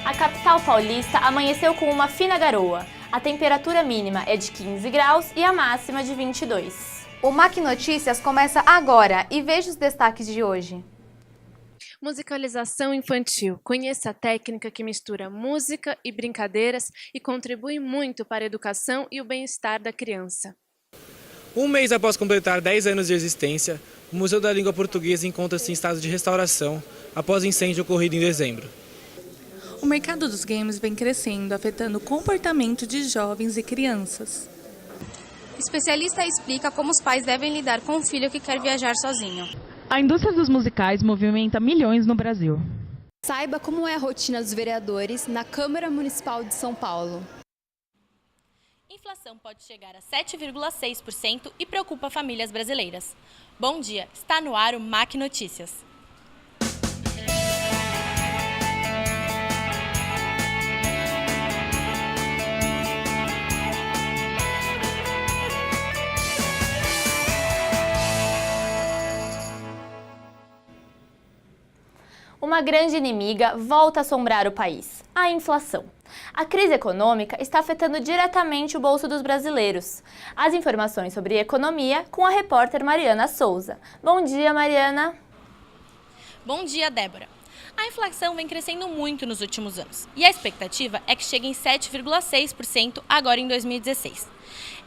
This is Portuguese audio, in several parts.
A capital paulista amanheceu com uma fina garoa. A temperatura mínima é de 15 graus e a máxima de 22. O MAC Notícias começa agora e veja os destaques de hoje. Musicalização infantil. Conheça a técnica que mistura música e brincadeiras e contribui muito para a educação e o bem-estar da criança. Um mês após completar 10 anos de existência, o Museu da Língua Portuguesa encontra-se em estado de restauração após o incêndio ocorrido em dezembro. O mercado dos games vem crescendo, afetando o comportamento de jovens e crianças. Especialista explica como os pais devem lidar com o filho que quer viajar sozinho. A indústria dos musicais movimenta milhões no Brasil. Saiba como é a rotina dos vereadores na Câmara Municipal de São Paulo. Inflação pode chegar a 7,6% e preocupa famílias brasileiras. Bom dia, está no ar o MAC Notícias. Uma grande inimiga volta a assombrar o país: a inflação. A crise econômica está afetando diretamente o bolso dos brasileiros. As informações sobre economia com a repórter Mariana Souza. Bom dia, Mariana. Bom dia, Débora. A inflação vem crescendo muito nos últimos anos e a expectativa é que chegue em 7,6% agora em 2016.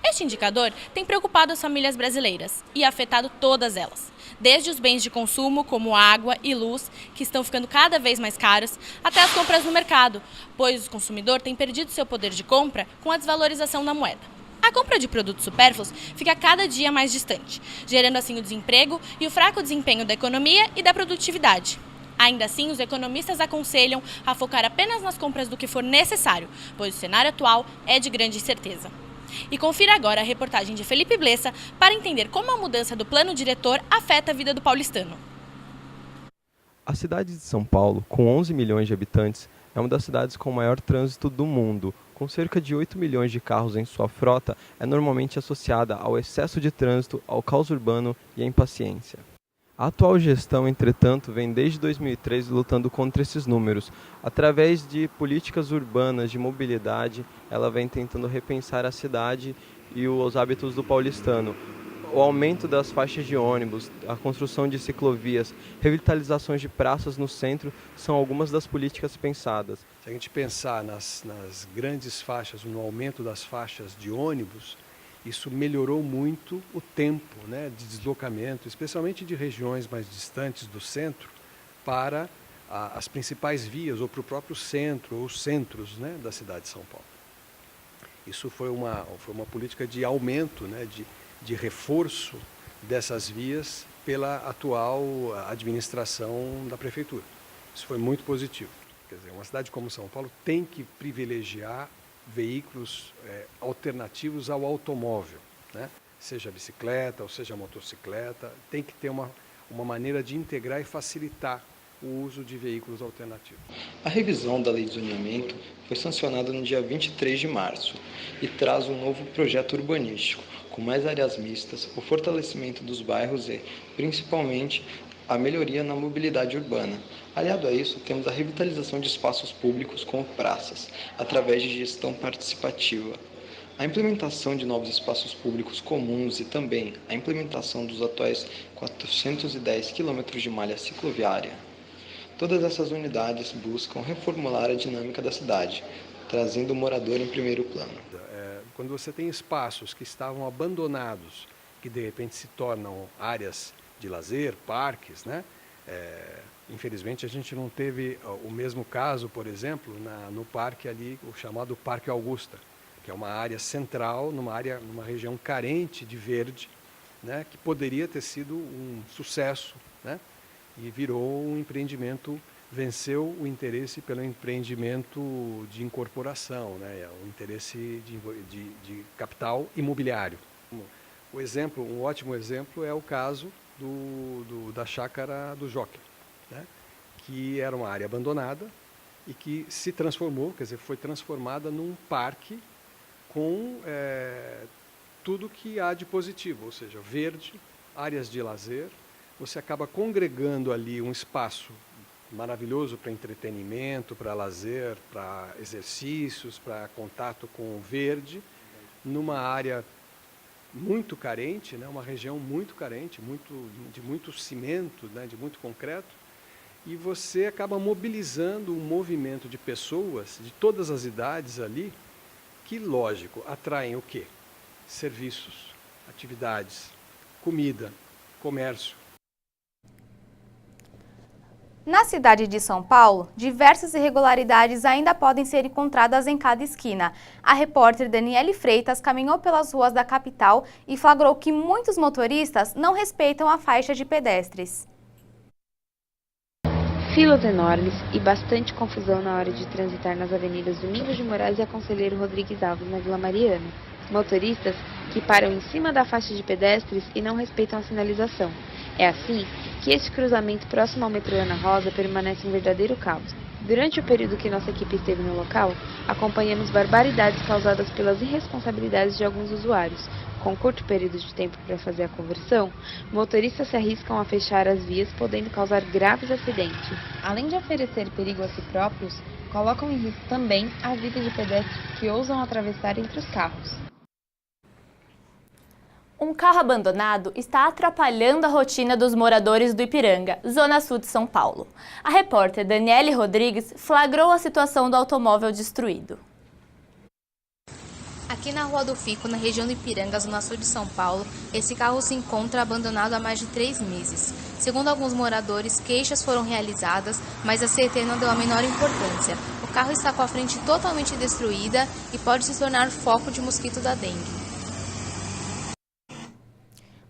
Este indicador tem preocupado as famílias brasileiras e afetado todas elas, desde os bens de consumo, como água e luz, que estão ficando cada vez mais caros, até as compras no mercado, pois o consumidor tem perdido seu poder de compra com a desvalorização da moeda. A compra de produtos supérfluos fica cada dia mais distante, gerando assim o desemprego e o fraco desempenho da economia e da produtividade. Ainda assim, os economistas aconselham a focar apenas nas compras do que for necessário, pois o cenário atual é de grande incerteza. E confira agora a reportagem de Felipe Blessa para entender como a mudança do plano diretor afeta a vida do paulistano. A cidade de São Paulo, com 11 milhões de habitantes, é uma das cidades com o maior trânsito do mundo. Com cerca de 8 milhões de carros em sua frota, é normalmente associada ao excesso de trânsito, ao caos urbano e à impaciência. A atual gestão, entretanto, vem desde 2013 lutando contra esses números. Através de políticas urbanas de mobilidade, ela vem tentando repensar a cidade e os hábitos do paulistano. O aumento das faixas de ônibus, a construção de ciclovias, revitalizações de praças no centro são algumas das políticas pensadas. Se a gente pensar nas grandes faixas, no aumento das faixas de ônibus, isso melhorou muito o tempo, né, de deslocamento, especialmente de regiões mais distantes do centro, para as principais vias, ou para o próprio centro, ou os centros, né, da cidade de São Paulo. Isso foi uma política de aumento, né, de reforço dessas vias pela atual administração da prefeitura. Isso foi muito positivo. Quer dizer, uma cidade como São Paulo tem que privilegiar veículos alternativos ao automóvel, né? Seja bicicleta ou seja motocicleta, tem que ter uma maneira de integrar e facilitar o uso de veículos alternativos. A revisão da Lei de Zoneamento foi sancionada no dia 23 de março e traz um novo projeto urbanístico, com mais áreas mistas, o fortalecimento dos bairros e, principalmente, a melhoria na mobilidade urbana. Aliado a isso, temos a revitalização de espaços públicos como praças, através de gestão participativa. A implementação de novos espaços públicos comuns e também a implementação dos atuais 410 km de malha cicloviária. Todas essas unidades buscam reformular a dinâmica da cidade, trazendo o morador em primeiro plano. Quando você tem espaços que estavam abandonados, que de repente se tornam áreas de lazer, parques, né? Infelizmente a gente não teve o mesmo caso, por exemplo, no parque ali, o chamado Parque Augusta, que é uma área central, numa região carente de verde, né? Que poderia ter sido um sucesso, né? E virou um empreendimento, venceu o interesse pelo empreendimento de incorporação, né? O interesse de capital imobiliário. Um ótimo exemplo é o caso da chácara do Jockey, né? Que era uma área abandonada e que se transformou, quer dizer, foi transformada num parque com tudo que há de positivo, ou seja, verde, áreas de lazer. Você acaba congregando ali um espaço maravilhoso para entretenimento, para lazer, para exercícios, para contato com o verde, numa área muito carente, né? Uma região muito carente, de muito cimento, né? De muito concreto, e você acaba mobilizando um movimento de pessoas de todas as idades ali, que, lógico, atraem o quê? Serviços, atividades, comida, comércio. Na cidade de São Paulo, diversas irregularidades ainda podem ser encontradas em cada esquina. A repórter Daniele Freitas caminhou pelas ruas da capital e flagrou que muitos motoristas não respeitam a faixa de pedestres. Filas enormes e bastante confusão na hora de transitar nas avenidas Domingos de Moraes e a Conselheiro Rodrigues Alves, na Vila Mariana. Motoristas que param em cima da faixa de pedestres e não respeitam a sinalização. É assim que este cruzamento próximo ao metrô Ana Rosa permanece um verdadeiro caos. Durante o período que nossa equipe esteve no local, acompanhamos barbaridades causadas pelas irresponsabilidades de alguns usuários. Com curto período de tempo para fazer a conversão, motoristas se arriscam a fechar as vias, podendo causar graves acidentes. Além de oferecer perigo a si próprios, colocam em risco também a vida de pedestres que ousam atravessar entre os carros. Um carro abandonado está atrapalhando a rotina dos moradores do Ipiranga, zona sul de São Paulo. A repórter Daniele Rodrigues flagrou a situação do automóvel destruído. Aqui na Rua do Fico, na região do Ipiranga, zona sul de São Paulo, esse carro se encontra abandonado há mais de 3 meses. Segundo alguns moradores, queixas foram realizadas, mas a CET não deu a menor importância. O carro está com a frente totalmente destruída e pode se tornar foco de mosquito da dengue.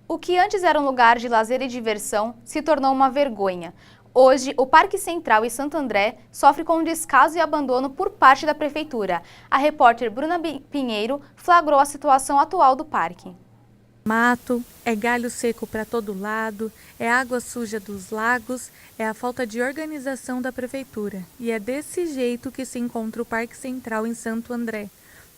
O que antes era um lugar de lazer e diversão se tornou uma vergonha. Hoje, o Parque Central e Santo André sofre com descaso e abandono por parte da Prefeitura. A repórter Bruna Pinheiro flagrou a situação atual do parque. Mato, é galho seco para todo lado, é água suja dos lagos, é a falta de organização da Prefeitura. E é desse jeito que se encontra o Parque Central em Santo André.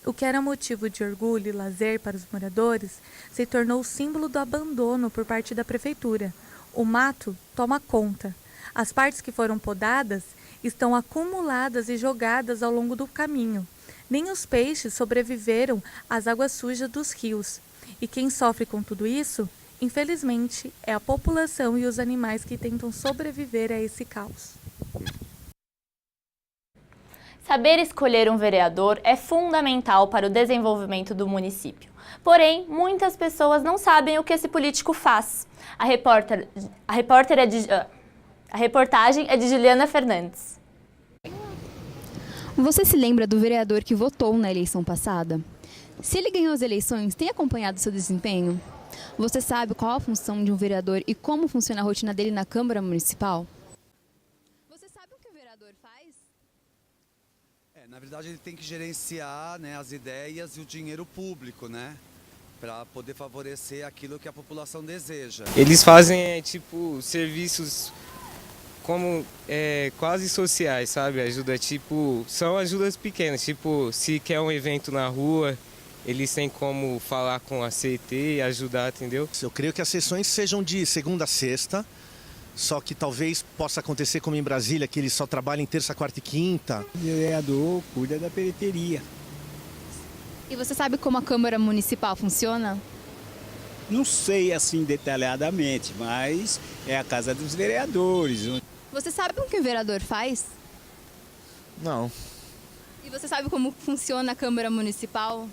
O que era motivo de orgulho e lazer para os moradores se tornou símbolo do abandono por parte da Prefeitura. O mato toma conta. As partes que foram podadas estão acumuladas e jogadas ao longo do caminho. Nem os peixes sobreviveram às águas sujas dos rios. E quem sofre com tudo isso, infelizmente, é a população e os animais que tentam sobreviver a esse caos. Saber escolher um vereador é fundamental para o desenvolvimento do município. Porém, muitas pessoas não sabem o que esse político faz. A reportagem é de Juliana Fernandes. Você se lembra do vereador que votou na eleição passada? Se ele ganhou as eleições, tem acompanhado seu desempenho? Você sabe qual a função de um vereador e como funciona a rotina dele na Câmara Municipal? Você sabe o que o vereador faz? Na verdade, ele tem que gerenciar, né, as ideias e o dinheiro público, né, para poder favorecer aquilo que a população deseja. Eles fazem tipo serviços como quase sociais, sabe? Ajuda são ajudas pequenas, tipo se quer um evento na rua, eles têm como falar com a CET e ajudar, entendeu? Eu creio que as sessões sejam de segunda a sexta. Só que talvez possa acontecer como em Brasília, que eles só trabalham em terça, quarta e quinta. O vereador cuida da periferia. E você sabe como a Câmara Municipal funciona? Não sei assim detalhadamente, mas é a casa dos vereadores. Você sabe o que o vereador faz? Não. E você sabe como funciona a Câmara Municipal?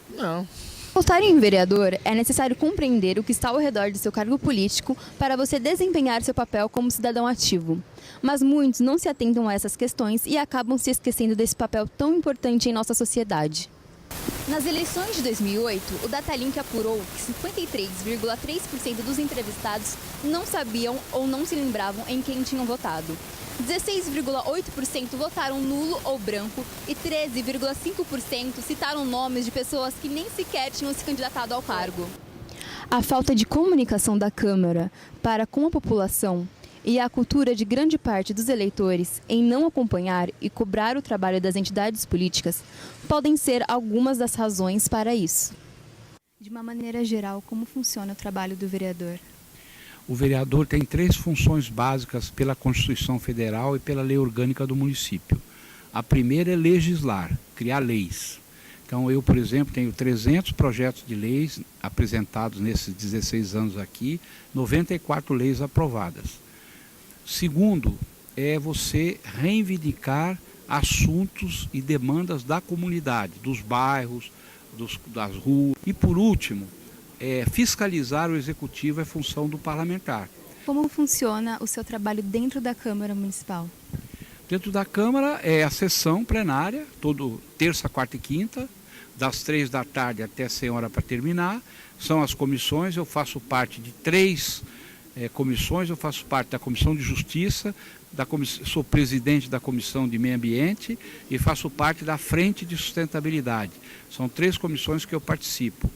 Não. Votar em um vereador é necessário compreender o que está ao redor do seu cargo político para você desempenhar seu papel como cidadão ativo. Mas muitos não se atentam a essas questões e acabam se esquecendo desse papel tão importante em nossa sociedade. Nas eleições de 2008, o Datalink apurou que 53,3% dos entrevistados não sabiam ou não se lembravam em quem tinham votado. 16,8% votaram nulo ou branco e 13,5% citaram nomes de pessoas que nem sequer tinham se candidatado ao cargo. A falta de comunicação da Câmara para com a população e a cultura de grande parte dos eleitores em não acompanhar e cobrar o trabalho das entidades políticas podem ser algumas das razões para isso. De uma maneira geral, como funciona o trabalho do vereador? O vereador tem 3 funções básicas pela Constituição Federal e pela lei orgânica do município. A primeira é legislar, criar leis. Então eu, por exemplo, tenho 300 projetos de leis apresentados nesses 16 anos aqui, 94 leis aprovadas. Segundo, é você reivindicar assuntos e demandas da comunidade, dos bairros, das ruas. E por último, fiscalizar o executivo é função do parlamentar. Como funciona o seu trabalho dentro da Câmara Municipal? Dentro da Câmara é a sessão plenária, todo terça, quarta e quinta, das 3 da tarde até 100 horas para terminar. São as comissões, eu faço parte de 3 comissões, eu faço parte da Comissão de Justiça, sou presidente da Comissão de Meio Ambiente e faço parte da Frente de Sustentabilidade. São 3 comissões que eu participo.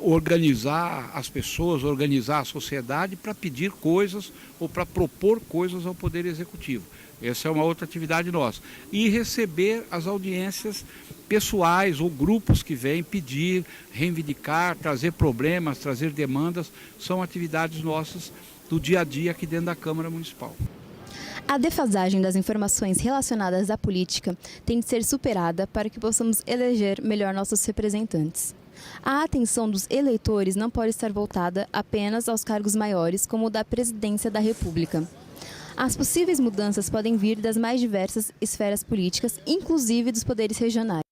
Organizar as pessoas, organizar a sociedade para pedir coisas ou para propor coisas ao Poder Executivo. Essa é uma outra atividade nossa. E receber as audiências pessoais ou grupos que vêm pedir, reivindicar, trazer problemas, trazer demandas, são atividades nossas do dia a dia aqui dentro da Câmara Municipal. A defasagem das informações relacionadas à política tem de ser superada para que possamos eleger melhor nossos representantes. A atenção dos eleitores não pode estar voltada apenas aos cargos maiores, como o da Presidência da República. As possíveis mudanças podem vir das mais diversas esferas políticas, inclusive dos poderes regionais.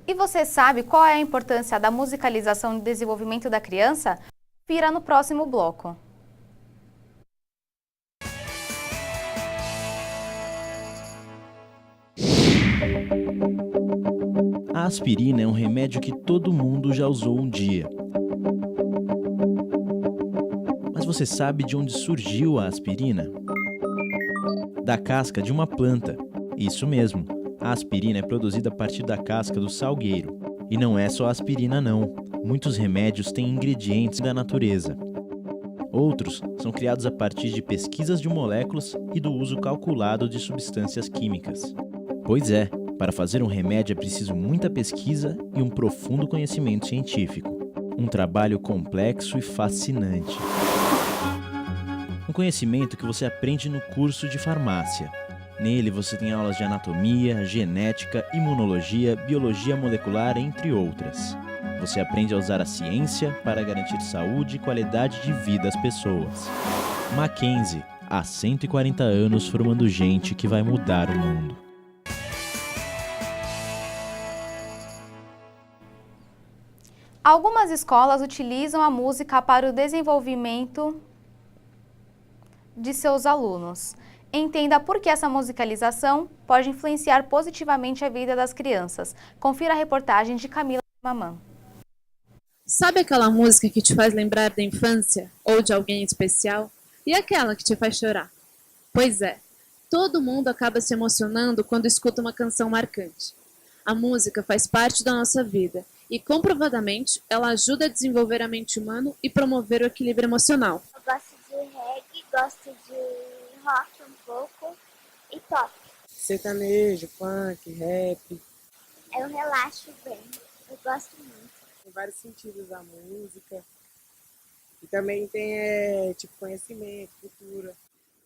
E você sabe qual é a importância da musicalização no desenvolvimento da criança? Confira no próximo bloco. A aspirina é um remédio que todo mundo já usou um dia. Mas você sabe de onde surgiu a aspirina? Da casca de uma planta. Isso mesmo, a aspirina é produzida a partir da casca do salgueiro. E não é só aspirina não, muitos remédios têm ingredientes da natureza. Outros são criados a partir de pesquisas de moléculas e do uso calculado de substâncias químicas. Pois é, para fazer um remédio é preciso muita pesquisa e um profundo conhecimento científico. Um trabalho complexo e fascinante. Um conhecimento que você aprende no curso de farmácia. Nele você tem aulas de anatomia, genética, imunologia, biologia molecular, entre outras. Você aprende a usar a ciência para garantir saúde e qualidade de vida às pessoas. Mackenzie, há 140 anos formando gente que vai mudar o mundo. Algumas escolas utilizam a música para o desenvolvimento de seus alunos. Entenda por que essa musicalização pode influenciar positivamente a vida das crianças. Confira a reportagem de Camila Mamã. Sabe aquela música que te faz lembrar da infância ou de alguém especial? E aquela que te faz chorar? Pois é, todo mundo acaba se emocionando quando escuta uma canção marcante. A música faz parte da nossa vida e, comprovadamente, ela ajuda a desenvolver a mente humana e promover o equilíbrio emocional. Eu gosto de reggae, gosto de rock um pouco e pop. Sertanejo, funk, rap. Eu relaxo bem, eu gosto muito. Tem vários sentidos da música. E também tem conhecimento, cultura.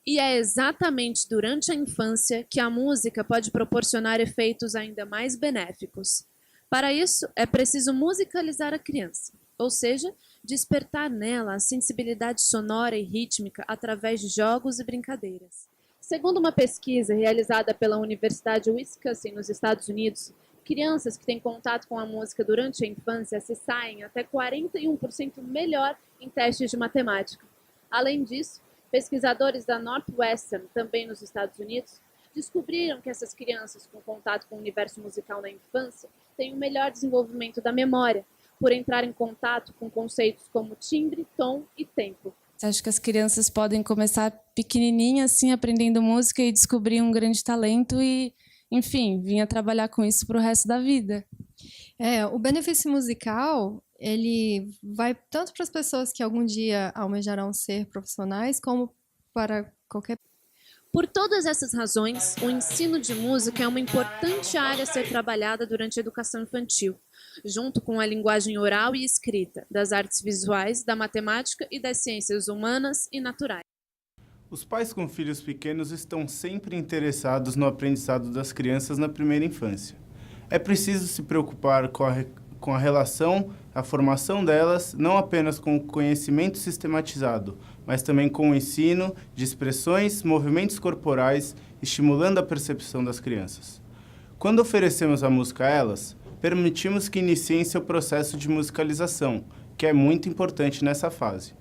E é exatamente durante a infância que a música pode proporcionar efeitos ainda mais benéficos. Para isso, é preciso musicalizar a criança, ou seja, despertar nela a sensibilidade sonora e rítmica através de jogos e brincadeiras. Segundo uma pesquisa realizada pela Universidade Wisconsin, nos Estados Unidos, crianças que têm contato com a música durante a infância se saem até 41% melhor em testes de matemática. Além disso, pesquisadores da Northwestern, também nos Estados Unidos, descobriram que essas crianças com contato com o universo musical na infância têm um melhor desenvolvimento da memória, por entrar em contato com conceitos como timbre, tom e tempo. Acho que as crianças podem começar pequenininhas, assim, aprendendo música e descobrir um grande talento e, enfim, vir a trabalhar com isso para o resto da vida. O benefício musical, ele vai tanto para as pessoas que algum dia almejarão ser profissionais, como para qualquer... Por todas essas razões, o ensino de música é uma importante área a ser trabalhada durante a educação infantil, junto com a linguagem oral e escrita, das artes visuais, da matemática e das ciências humanas e naturais. Os pais com filhos pequenos estão sempre interessados no aprendizado das crianças na primeira infância. É preciso se preocupar com a relação, a formação delas, não apenas com o conhecimento sistematizado, mas também com o ensino de expressões, movimentos corporais, estimulando a percepção das crianças. Quando oferecemos a música a elas, permitimos que iniciem seu processo de musicalização, que é muito importante nessa fase.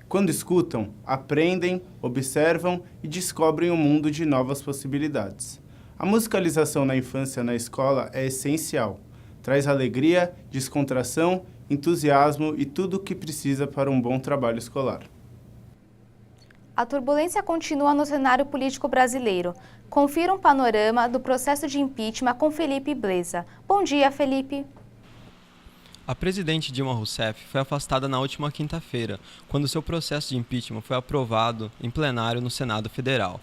Quando escutam, aprendem, observam e descobrem um mundo de novas possibilidades. A musicalização na infância na escola é essencial. Traz alegria, descontração, entusiasmo e tudo o que precisa para um bom trabalho escolar. A turbulência continua no cenário político brasileiro. Confira um panorama do processo de impeachment com Felipe Blesa. Bom dia, Felipe. A presidente Dilma Rousseff foi afastada na última quinta-feira, quando seu processo de impeachment foi aprovado em plenário no Senado Federal.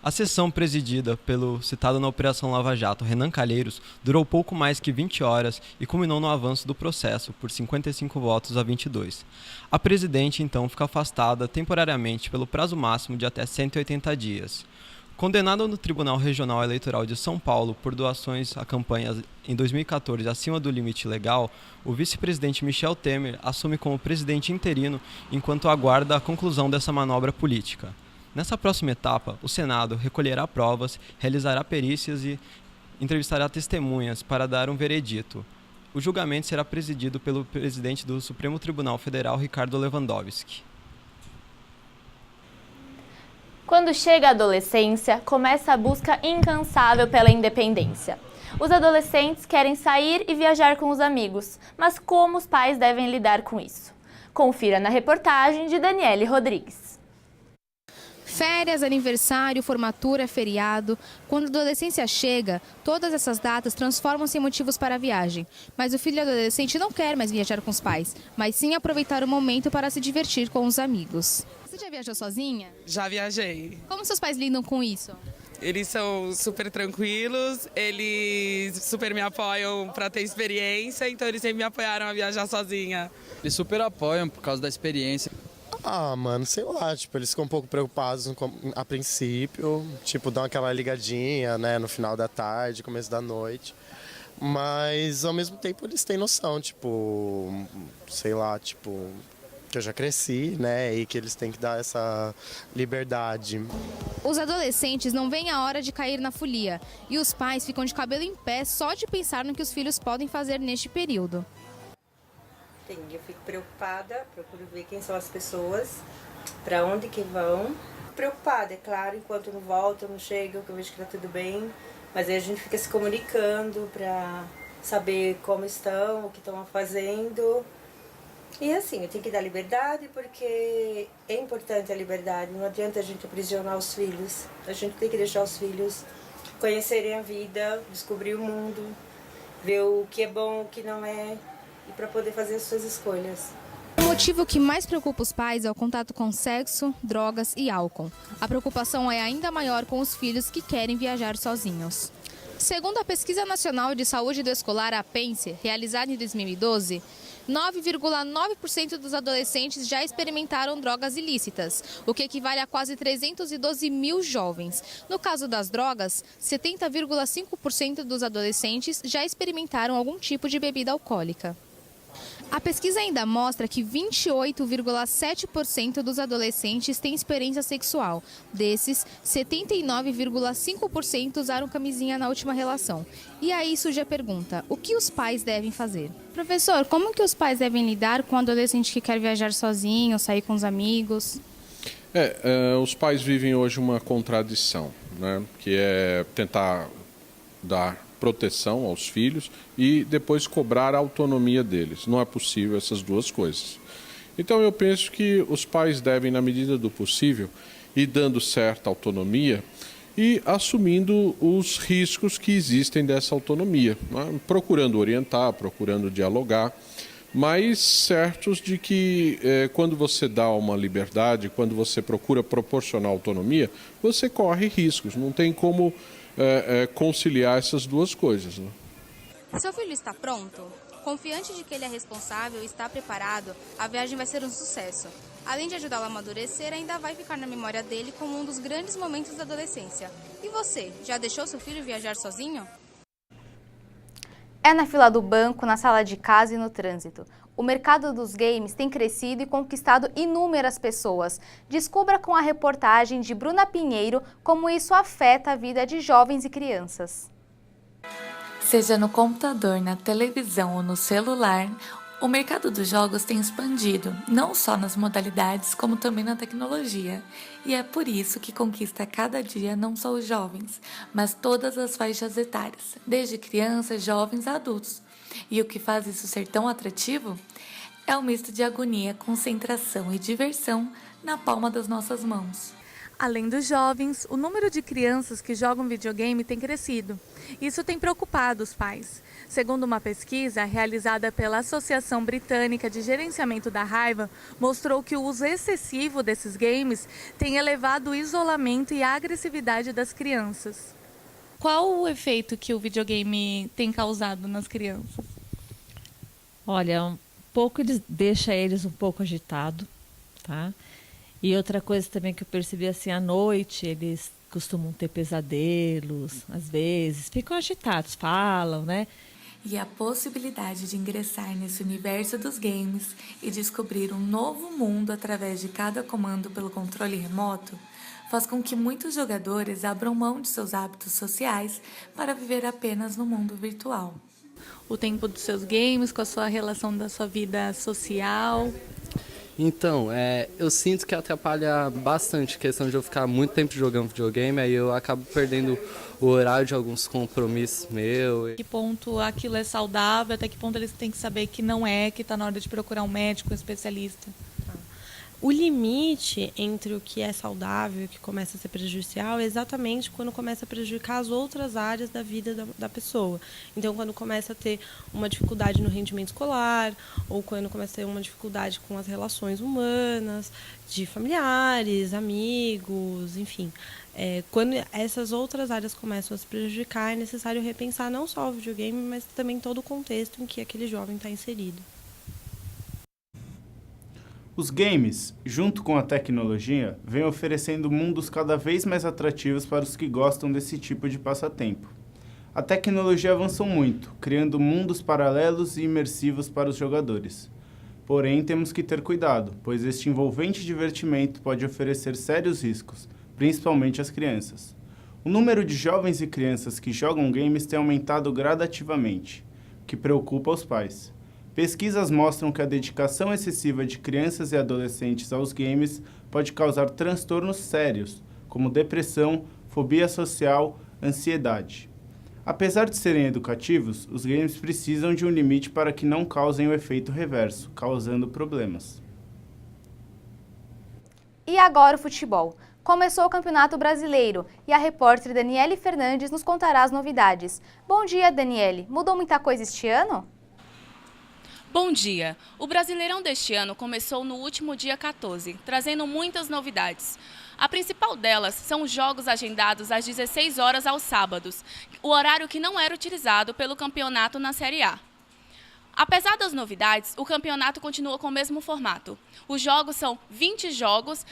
A sessão presidida pelo citado na Operação Lava Jato, Renan Calheiros, durou pouco mais que 20 horas e culminou no avanço do processo por 55 votos a 22. A presidente, então, fica afastada temporariamente pelo prazo máximo de até 180 dias. Condenado no Tribunal Regional Eleitoral de São Paulo por doações a campanhas em 2014 acima do limite legal, o vice-presidente Michel Temer assume como presidente interino enquanto aguarda a conclusão dessa manobra política. Nessa próxima etapa, o Senado recolherá provas, realizará perícias e entrevistará testemunhas para dar um veredito. O julgamento será presidido pelo presidente do Supremo Tribunal Federal, Ricardo Lewandowski. Quando chega a adolescência, começa a busca incansável pela independência. Os adolescentes querem sair e viajar com os amigos, mas como os pais devem lidar com isso? Confira na reportagem de Daniele Rodrigues. Férias, aniversário, formatura, feriado. Quando a adolescência chega, todas essas datas transformam-se em motivos para a viagem. Mas o filho adolescente não quer mais viajar com os pais, mas sim aproveitar o momento para se divertir com os amigos. Você já viajou sozinha? Já viajei. Como seus pais lidam com isso? Eles são super tranquilos, eles super me apoiam para ter experiência, então eles sempre me apoiaram a viajar sozinha. Eles super apoiam por causa da experiência. Ah, mano, sei lá, tipo, eles ficam um pouco preocupados a princípio, tipo, dão aquela ligadinha, né, no final da tarde, começo da noite, mas ao mesmo tempo eles têm noção, tipo, sei lá, tipo, que eu já cresci, né, e que eles têm que dar essa liberdade. Os adolescentes não veem a hora de cair na folia, e os pais ficam de cabelo em pé só de pensar no que os filhos podem fazer neste período. Eu fico preocupada, procuro ver quem são as pessoas, para onde que vão. Preocupada, é claro, enquanto não voltam, não chegam, que eu vejo que tá tudo bem. Mas aí a gente fica se comunicando para saber como estão, o que estão fazendo. E assim, eu tenho que dar liberdade, porque é importante a liberdade. Não adianta a gente aprisionar os filhos. A gente tem que deixar os filhos conhecerem a vida, descobrir o mundo, ver o que é bom, o que não é, e para poder fazer as suas escolhas. O motivo que mais preocupa os pais é o contato com sexo, drogas e álcool. A preocupação é ainda maior com os filhos que querem viajar sozinhos. Segundo a Pesquisa Nacional de Saúde do Escolar, a PENSE, realizada em 2012, 9,9% dos adolescentes já experimentaram drogas ilícitas, o que equivale a quase 312 mil jovens. No caso das drogas, 70,5% dos adolescentes já experimentaram algum tipo de bebida alcoólica. A pesquisa ainda mostra que 28,7% dos adolescentes têm experiência sexual. Desses, 79,5% usaram camisinha na última relação. E aí surge a pergunta, o que os pais devem fazer? Professor, como que os pais devem lidar com um adolescente que quer viajar sozinho, sair com os amigos? Os pais vivem hoje uma contradição, né? Que é tentar dar proteção aos filhos e depois cobrar a autonomia deles. Não é possível essas duas coisas. Então eu penso que os pais devem, na medida do possível, ir dando certa autonomia e assumindo os riscos que existem dessa autonomia, né? Procurando orientar, procurando dialogar, mas certos de que quando você dá uma liberdade, quando você procura proporcionar autonomia, você corre riscos, não tem como conciliar essas duas coisas, né? Seu filho está pronto? Confiante de que ele é responsável e está preparado, a viagem vai ser um sucesso. Além de ajudá-lo a amadurecer, ainda vai ficar na memória dele como um dos grandes momentos da adolescência. E você, já deixou seu filho viajar sozinho? É na fila do banco, na sala de casa e no trânsito. O mercado dos games tem crescido e conquistado inúmeras pessoas. Descubra com a reportagem de Bruna Pinheiro como isso afeta a vida de jovens e crianças. Seja no computador, na televisão ou no celular, o mercado dos jogos tem expandido, não só nas modalidades, como também na tecnologia. E é por isso que conquista cada dia não só os jovens, mas todas as faixas etárias, desde crianças, jovens a adultos. E o que faz isso ser tão atrativo? É um misto de agonia, concentração e diversão na palma das nossas mãos. Além dos jovens, o número de crianças que jogam videogame tem crescido. Isso tem preocupado os pais. Segundo uma pesquisa realizada pela Associação Britânica de Gerenciamento da Raiva, mostrou que o uso excessivo desses games tem elevado o isolamento e a agressividade das crianças. Qual o efeito que o videogame tem causado nas crianças? Olha, deixa eles um pouco agitados, tá? E outra coisa também que eu percebi, assim, à noite eles costumam ter pesadelos, às vezes, ficam agitados, falam, né? E a possibilidade de ingressar nesse universo dos games e descobrir um novo mundo através de cada comando pelo controle remoto faz com que muitos jogadores abram mão de seus hábitos sociais para viver apenas no mundo virtual. O tempo dos seus games, com a sua relação da sua vida social? Então, eu sinto que atrapalha bastante a questão de eu ficar muito tempo jogando videogame, aí eu acabo perdendo o horário de alguns compromissos meus. Que ponto aquilo é saudável, até que ponto eles têm que saber que não é, que está na hora de procurar um médico, um especialista? O limite entre o que é saudável e o que começa a ser prejudicial é exatamente quando começa a prejudicar as outras áreas da vida da pessoa. Então, quando começa a ter uma dificuldade no rendimento escolar, ou quando começa a ter uma dificuldade com as relações humanas, de familiares, amigos, enfim. Quando essas outras áreas começam a se prejudicar, é necessário repensar não só o videogame, mas também todo o contexto em que aquele jovem está inserido. Os games, junto com a tecnologia, vêm oferecendo mundos cada vez mais atrativos para os que gostam desse tipo de passatempo. A tecnologia avançou muito, criando mundos paralelos e imersivos para os jogadores. Porém, temos que ter cuidado, pois este envolvente divertimento pode oferecer sérios riscos, principalmente às crianças. O número de jovens e crianças que jogam games tem aumentado gradativamente, o que preocupa os pais. Pesquisas mostram que a dedicação excessiva de crianças e adolescentes aos games pode causar transtornos sérios, como depressão, fobia social, ansiedade. Apesar de serem educativos, os games precisam de um limite para que não causem o efeito reverso, causando problemas. E agora o futebol. Começou o Campeonato Brasileiro e a repórter Daniele Fernandes nos contará as novidades. Bom dia, Daniele. Mudou muita coisa este ano? Bom dia! O Brasileirão deste ano começou no último dia 14, trazendo muitas novidades. A principal delas são os jogos agendados às 16 horas aos sábados, o horário que não era utilizado pelo campeonato na Série A. Apesar das novidades, o campeonato continua com o mesmo formato. Os jogos são 20 jogos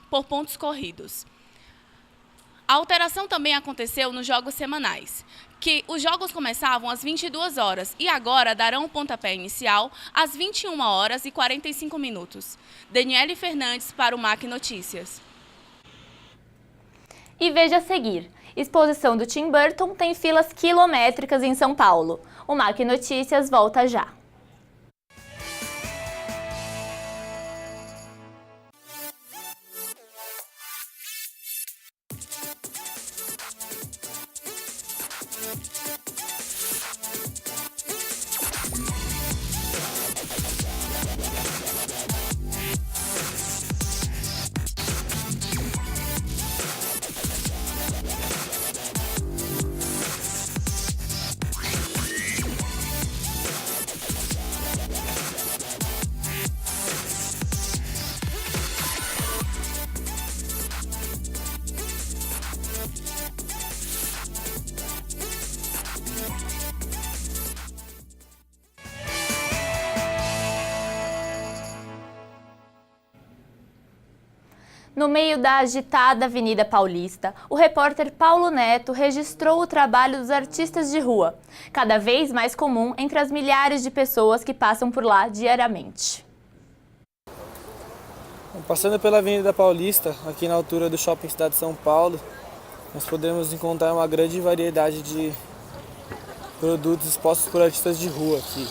por pontos corridos. A alteração também aconteceu nos jogos semanais, que os jogos começavam às 22 horas e agora darão o pontapé inicial às 21 horas e 45 minutos. Daniele Fernandes para o MAC Notícias. E veja a seguir, exposição do Tim Burton tem filas quilométricas em São Paulo. O MAC Notícias volta já. No meio da agitada Avenida Paulista, o repórter Paulo Neto registrou o trabalho dos artistas de rua, cada vez mais comum entre as milhares de pessoas que passam por lá diariamente. Passando pela Avenida Paulista, aqui na altura do Shopping Cidade de São Paulo, nós podemos encontrar uma grande variedade de produtos expostos por artistas de rua aqui.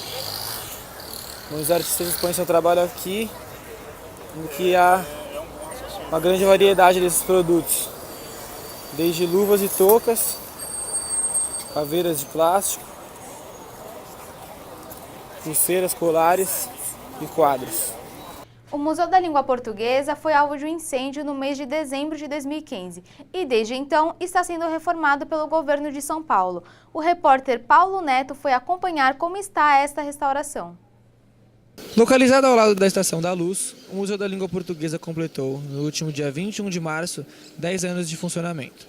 Os artistas expõem seu trabalho aqui, em que há uma grande variedade desses produtos, desde luvas e toucas, caveiras de plástico, pulseiras, colares e quadros. O Museu da Língua Portuguesa foi alvo de um incêndio no mês de dezembro de 2015 e, desde então, está sendo reformado pelo governo de São Paulo. O repórter Paulo Neto foi acompanhar como está esta restauração. Localizado ao lado da Estação da Luz, o Museu da Língua Portuguesa completou, no último dia 21 de março, 10 anos de funcionamento.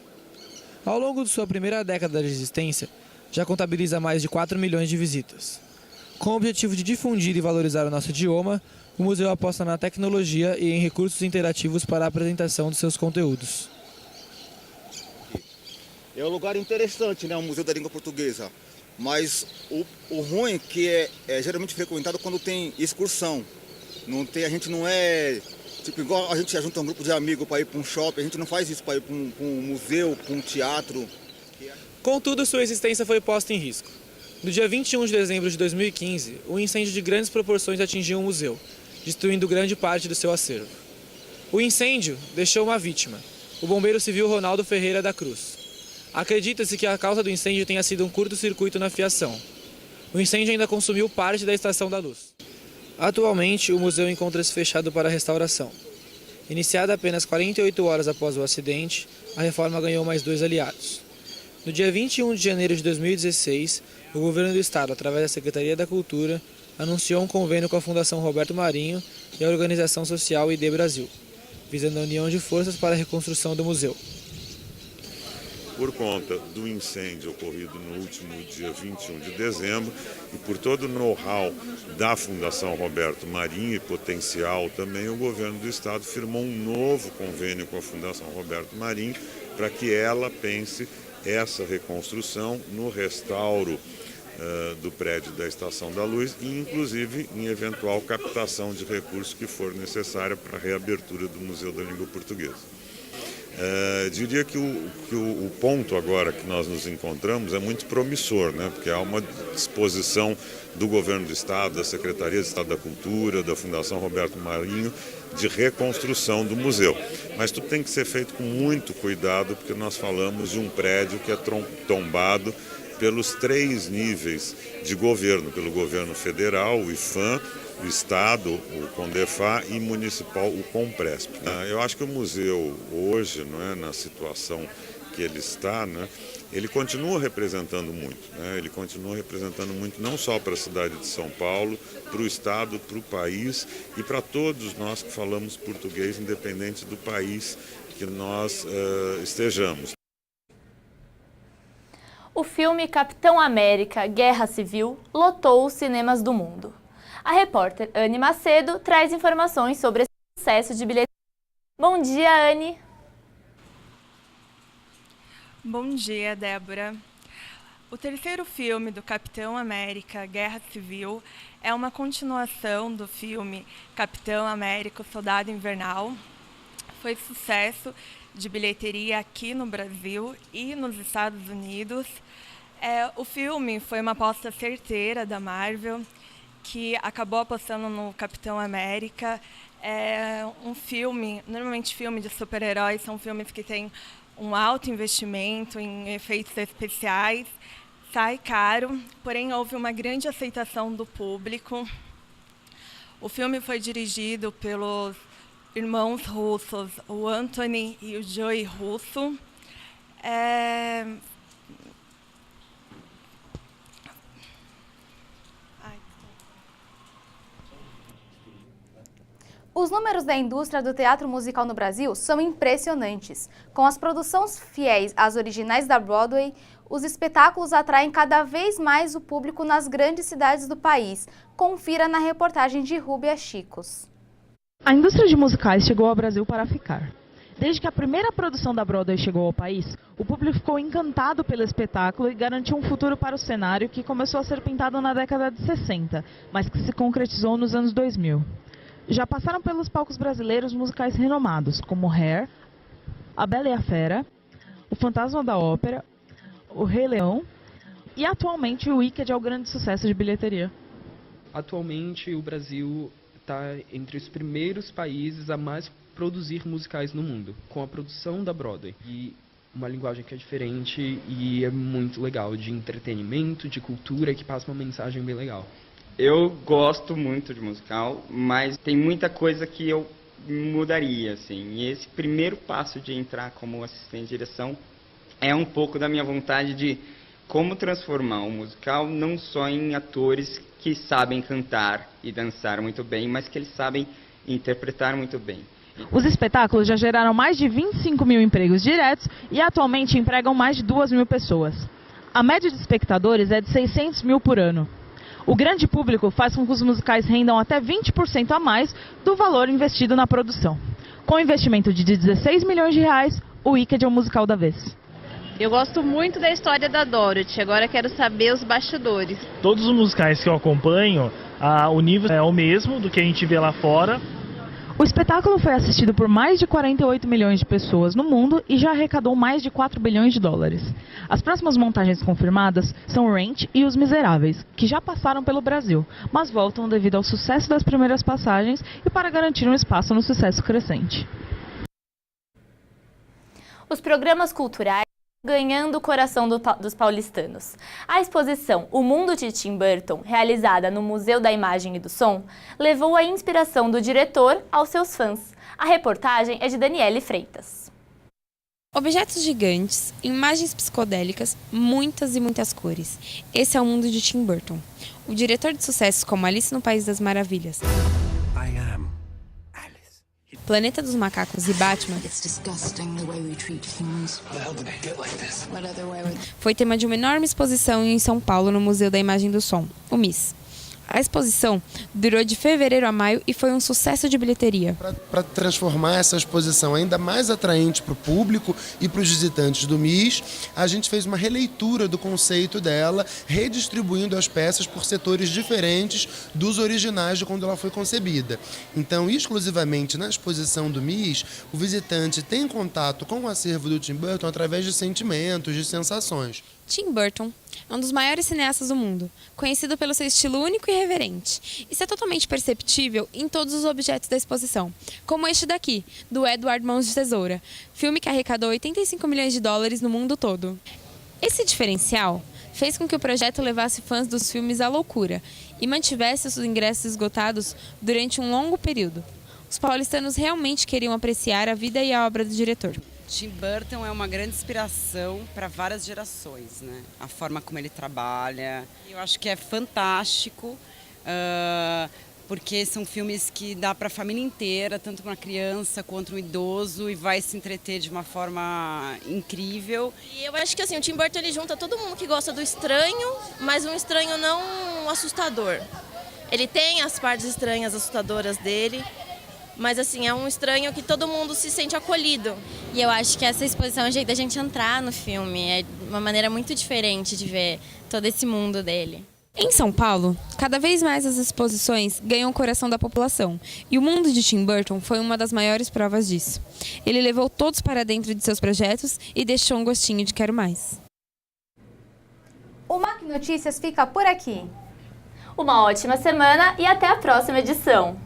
Ao longo de sua primeira década de existência, já contabiliza mais de 4 milhões de visitas. Com o objetivo de difundir e valorizar o nosso idioma, o museu aposta na tecnologia e em recursos interativos para a apresentação de seus conteúdos. É um lugar interessante, né, o Museu da Língua Portuguesa, mas o ruim é que é geralmente frequentado quando tem excursão. A gente não é, tipo, igual a gente se junta um grupo de amigos para ir para um shopping, a gente não faz isso para ir para um museu, para um teatro. Contudo, sua existência foi posta em risco. No dia 21 de dezembro de 2015, um incêndio de grandes proporções atingiu o museu, destruindo grande parte do seu acervo. O incêndio deixou uma vítima, o bombeiro civil Ronaldo Ferreira da Cruz. Acredita-se que a causa do incêndio tenha sido um curto-circuito na fiação. O incêndio ainda consumiu parte da Estação da Luz. Atualmente, o museu encontra-se fechado para restauração. Iniciada apenas 48 horas após o acidente, a reforma ganhou mais 2 aliados. No dia 21 de janeiro de 2016, o governo do estado, através da Secretaria da Cultura, anunciou um convênio com a Fundação Roberto Marinho e a organização social ID Brasil, visando a união de forças para a reconstrução do museu. Por conta do incêndio ocorrido no último dia 21 de dezembro e por todo o know-how da Fundação Roberto Marinho e potencial também, o governo do estado firmou um novo convênio com a Fundação Roberto Marinho para que ela pense essa reconstrução no restauro do prédio da Estação da Luz e, inclusive, em eventual captação de recursos que for necessária para a reabertura do Museu da Língua Portuguesa. Diria que o ponto agora que nós nos encontramos é muito promissor, né? Porque há uma disposição do Governo do Estado, da Secretaria de Estado da Cultura, da Fundação Roberto Marinho, de reconstrução do museu. Mas tudo tem que ser feito com muito cuidado, porque nós falamos de um prédio que é tombado pelos 3 níveis de governo, pelo governo federal, o IPHAN, o Estado, o CONDEFA e municipal, o COMPRESP. Eu acho que o museu hoje, não é, na situação que ele está, né, ele continua representando muito. Né, ele continua representando muito não só para a cidade de São Paulo, para o Estado, para o país e para todos nós que falamos português, independente do país que nós estejamos. O filme Capitão América, Guerra Civil, lotou os cinemas do mundo. A repórter Anne Macedo traz informações sobre esse sucesso de bilheteria. Bom dia, Anne! Bom dia, Débora. O terceiro filme do Capitão América, Guerra Civil, é uma continuação do filme Capitão América, o Soldado Invernal. Foi sucesso de bilheteria aqui no Brasil e nos Estados Unidos. O filme foi uma aposta certeira da Marvel, que acabou apostando no Capitão América. É um filme, normalmente filmes de super-heróis são filmes que têm um alto investimento em efeitos especiais, sai caro, porém houve uma grande aceitação do público. O filme foi dirigido pelos irmãos russos, o Anthony e o Joey Russo. Os números da indústria do teatro musical no Brasil são impressionantes. Com as produções fiéis às originais da Broadway, os espetáculos atraem cada vez mais o público nas grandes cidades do país. Confira na reportagem de Rúbia Chicos. A indústria de musicais chegou ao Brasil para ficar. Desde que a primeira produção da Broadway chegou ao país, o público ficou encantado pelo espetáculo e garantiu um futuro para o cenário que começou a ser pintado na década de 60, mas que se concretizou nos anos 2000. Já passaram pelos palcos brasileiros musicais renomados, como Hair, A Bela e a Fera, O Fantasma da Ópera, O Rei Leão e atualmente o Wicked é o grande sucesso de bilheteria. Atualmente o Brasil está entre os primeiros países a mais produzir musicais no mundo, com a produção da Broadway. E uma linguagem que é diferente e é muito legal, de entretenimento, de cultura, que passa uma mensagem bem legal. Eu gosto muito de musical, mas tem muita coisa que eu mudaria, assim. E esse primeiro passo de entrar como assistente de direção é um pouco da minha vontade de como transformar o musical não só em atores que sabem cantar e dançar muito bem, mas que eles sabem interpretar muito bem. Os espetáculos já geraram mais de 25 mil empregos diretos e atualmente empregam mais de 2.000 pessoas. A média de espectadores é de 600 mil por ano. O grande público faz com que os musicais rendam até 20% a mais do valor investido na produção. Com um investimento de 16 milhões de reais, o Wicked é o musical da vez. Eu gosto muito da história da Dorothy, agora quero saber os bastidores. Todos os musicais que eu acompanho, o nível é o mesmo do que a gente vê lá fora. O espetáculo foi assistido por mais de 48 milhões de pessoas no mundo e já arrecadou mais de 4 bilhões de dólares. As próximas montagens confirmadas são Rent e Os Miseráveis, que já passaram pelo Brasil, mas voltam devido ao sucesso das primeiras passagens e para garantir um espaço no sucesso crescente. Os programas culturais ganhando o coração dos paulistanos. A exposição O Mundo de Tim Burton, realizada no Museu da Imagem e do Som, levou a inspiração do diretor aos seus fãs. A reportagem é de Daniele Freitas. Objetos gigantes, imagens psicodélicas, muitas e muitas cores. Esse é o mundo de Tim Burton, o diretor de sucessos como Alice no País das Maravilhas, Planeta dos Macacos e Batman foi tema de uma enorme exposição em São Paulo no Museu da Imagem e do Som, o MIS. A exposição durou de fevereiro a maio e foi um sucesso de bilheteria. Para transformar essa exposição ainda mais atraente para o público e para os visitantes do MIS, a gente fez uma releitura do conceito dela, redistribuindo as peças por setores diferentes dos originais de quando ela foi concebida. Então, exclusivamente na exposição do MIS, o visitante tem contato com o acervo do Tim Burton através de sentimentos, de sensações. Tim Burton é um dos maiores cineastas do mundo, conhecido pelo seu estilo único e irreverente. Isso é totalmente perceptível em todos os objetos da exposição, como este daqui, do Edward Mãos de Tesoura, filme que arrecadou 85 milhões de dólares no mundo todo. Esse diferencial fez com que o projeto levasse fãs dos filmes à loucura e mantivesse os ingressos esgotados durante um longo período. Os paulistanos realmente queriam apreciar a vida e a obra do diretor. Tim Burton é uma grande inspiração para várias gerações, né? A forma como ele trabalha, eu acho que é fantástico, porque são filmes que dá para a família inteira, tanto uma criança quanto um idoso, e vai se entreter de uma forma incrível. E eu acho que assim, o Tim Burton ele junta todo mundo que gosta do estranho, mas um estranho não assustador. Ele tem as partes estranhas, assustadoras dele, mas assim, é um estranho que todo mundo se sente acolhido. E eu acho que essa exposição é um jeito da gente entrar no filme. É uma maneira muito diferente de ver todo esse mundo dele. Em São Paulo, cada vez mais as exposições ganham o coração da população. E o mundo de Tim Burton foi uma das maiores provas disso. Ele levou todos para dentro de seus projetos e deixou um gostinho de quero mais. O Mac Notícias fica por aqui. Uma ótima semana e até a próxima edição.